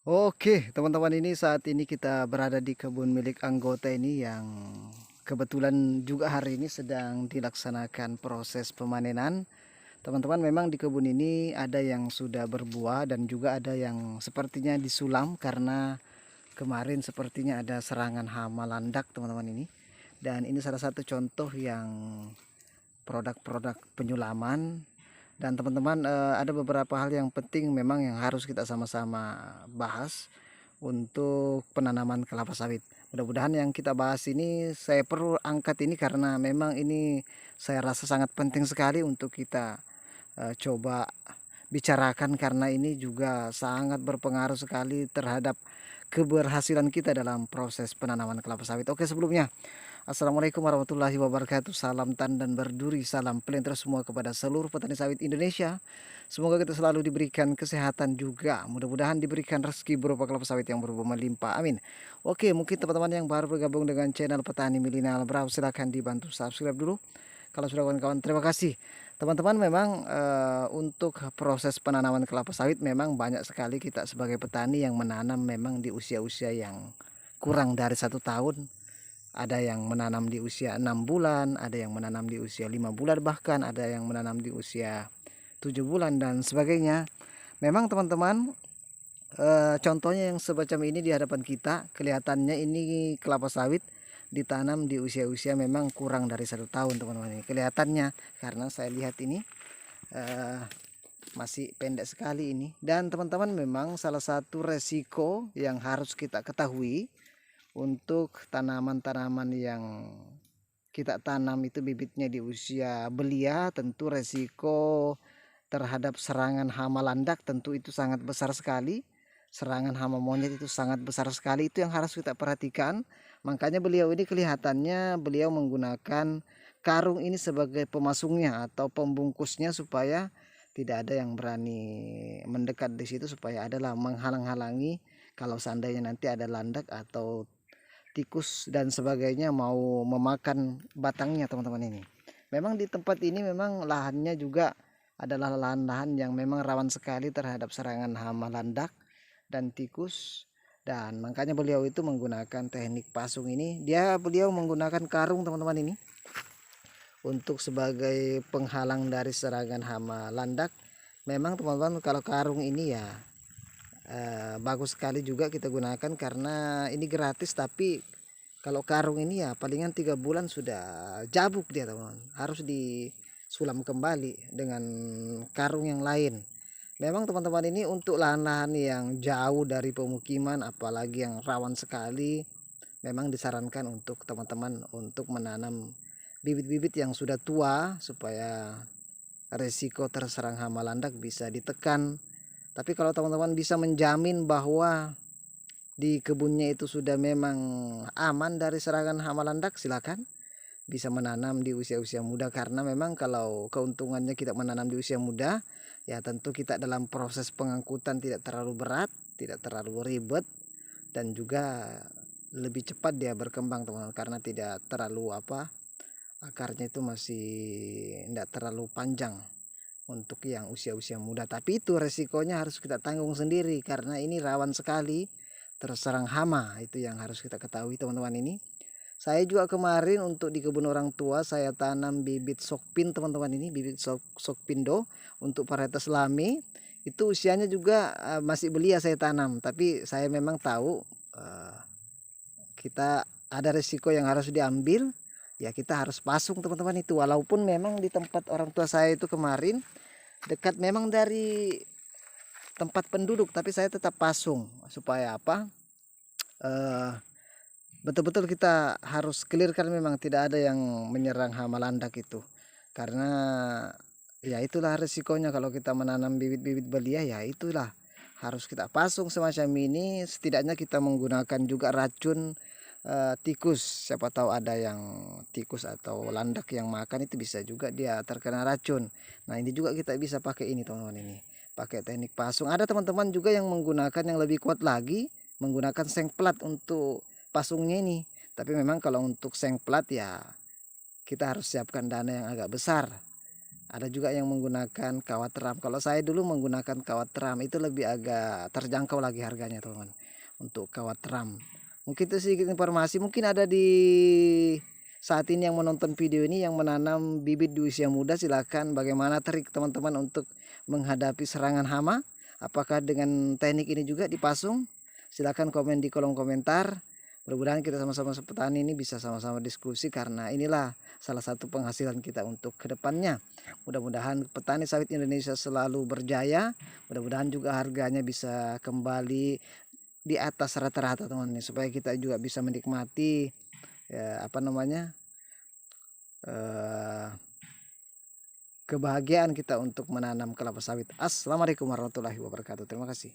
Oke, teman-teman, ini saat ini kita berada di kebun milik anggota ini yang kebetulan juga hari ini sedang dilaksanakan proses pemanenan. Teman-teman, memang di kebun ini ada yang sudah berbuah dan juga ada yang sepertinya disulam karena kemarin sepertinya ada serangan hama landak, teman-teman ini. Dan ini salah satu contoh yang produk-produk penyulaman. Dan teman-teman, ada beberapa hal yang penting memang yang harus kita sama-sama bahas untuk penanaman kelapa sawit. Mudah-mudahan yang kita bahas ini saya perlu angkat ini karena memang ini saya rasa sangat penting sekali untuk kita coba bicarakan, karena ini juga sangat berpengaruh sekali terhadap keberhasilan kita dalam proses penanaman kelapa sawit. Oke, sebelumnya Assalamualaikum warahmatullahi wabarakatuh. Salam tandan berduri, salam pelintir semua kepada seluruh petani sawit Indonesia. Semoga kita selalu diberikan kesehatan juga. Mudah-mudahan diberikan rezeki berupa kelapa sawit yang berbuah melimpah. Amin. Oke, mungkin teman-teman yang baru bergabung dengan channel Petani Milenial Brau, silahkan dibantu subscribe dulu. Kalau sudah kawan-kawan, terima kasih. Teman-teman, memang untuk proses penanaman kelapa sawit memang banyak sekali kita sebagai petani yang menanam memang di usia-usia yang kurang dari 1 tahun. Ada yang menanam di usia 6 bulan, ada yang menanam di usia 5 bulan, bahkan ada yang menanam di usia 7 bulan dan sebagainya. Memang teman-teman, contohnya yang semacam ini di hadapan kita, kelihatannya ini kelapa sawit ditanam di usia-usia memang kurang dari 1 tahun, teman-teman. Ini kelihatannya karena saya lihat ini eh, masih pendek sekali ini. Dan teman-teman, memang salah satu resiko yang harus kita ketahui untuk tanaman-tanaman yang kita tanam itu bibitnya di usia belia, tentu resiko terhadap serangan hama landak tentu itu sangat besar sekali. Serangan hama monyet itu sangat besar sekali, itu yang harus kita perhatikan. Makanya beliau ini kelihatannya beliau menggunakan karung ini sebagai pemasungnya atau pembungkusnya supaya tidak ada yang berani mendekat di situ, supaya adalah menghalang-halangi kalau seandainya nanti ada landak atau tikus dan sebagainya mau memakan batangnya, teman-teman ini. Memang di tempat ini memang lahannya juga adalah lahan-lahan yang memang rawan sekali terhadap serangan hama landak dan tikus, dan makanya beliau itu menggunakan teknik pasung ini. Beliau menggunakan karung, teman-teman ini, untuk sebagai penghalang dari serangan hama landak. Memang teman-teman, kalau karung ini ya bagus sekali juga kita gunakan karena ini gratis, tapi kalau karung ini ya palingan 3 bulan sudah jabuk dia, teman-teman. Harus disulam kembali dengan karung yang lain. Memang teman-teman, ini untuk lahan-lahan yang jauh dari pemukiman, apalagi yang rawan sekali, memang disarankan untuk teman-teman untuk menanam bibit-bibit yang sudah tua supaya resiko terserang hama landak bisa ditekan. Tapi kalau teman-teman bisa menjamin bahwa di kebunnya itu sudah memang aman dari serangan hama landak, silakan bisa menanam di usia-usia muda, karena memang kalau keuntungannya kita menanam di usia muda ya tentu kita dalam proses pengangkutan tidak terlalu berat, tidak terlalu ribet, dan juga lebih cepat dia berkembang, teman-teman, karena tidak terlalu akarnya itu masih tidak terlalu panjang untuk yang usia-usia muda. Tapi itu resikonya harus kita tanggung sendiri karena ini rawan sekali terserang hama. Itu yang harus kita ketahui, teman-teman ini. Saya juga kemarin untuk di kebun orang tua saya tanam bibit sokpin, teman-teman ini, bibit sokpindo untuk varietas lame. Itu usianya juga masih belia saya tanam, tapi saya memang tahu kita ada resiko yang harus diambil. Ya kita harus pasung, teman-teman itu. Walaupun memang di tempat orang tua saya itu kemarin dekat memang dari tempat penduduk, tapi saya tetap pasung supaya eh, betul-betul kita harus clearkan memang tidak ada yang menyerang hama landak itu, karena ya itulah resikonya kalau kita menanam bibit-bibit belia. Ya itulah harus kita pasung semacam ini. Setidaknya kita menggunakan juga racun tikus, siapa tahu ada yang tikus atau landak yang makan itu bisa juga dia terkena racun. Nah ini juga kita bisa pakai ini, teman-teman ini, pakai teknik pasung. Ada teman-teman juga yang menggunakan yang lebih kuat lagi, menggunakan seng plat untuk pasungnya ini. Tapi memang kalau untuk seng plat ya kita harus siapkan dana yang agak besar. Ada juga yang menggunakan kawat teram. Kalau saya dulu menggunakan kawat teram itu lebih agak terjangkau lagi harganya teman-teman untuk kawat teram. Mungkin itu sedikit informasi. Mungkin ada di saat ini yang menonton video ini yang menanam bibit di usia muda, silakan bagaimana trik teman-teman untuk menghadapi serangan hama. Apakah dengan teknik ini juga dipasung? Silakan komen di kolom komentar. Mudah-mudahan kita sama-sama petani ini bisa sama-sama diskusi, karena inilah salah satu penghasilan kita untuk kedepannya. Mudah-mudahan petani sawit Indonesia selalu berjaya. Mudah-mudahan juga harganya bisa kembali di atas rata-rata teman-teman, supaya kita juga bisa menikmati kebahagiaan kita untuk menanam kelapa sawit. Assalamualaikum warahmatullahi wabarakatuh. Terima kasih.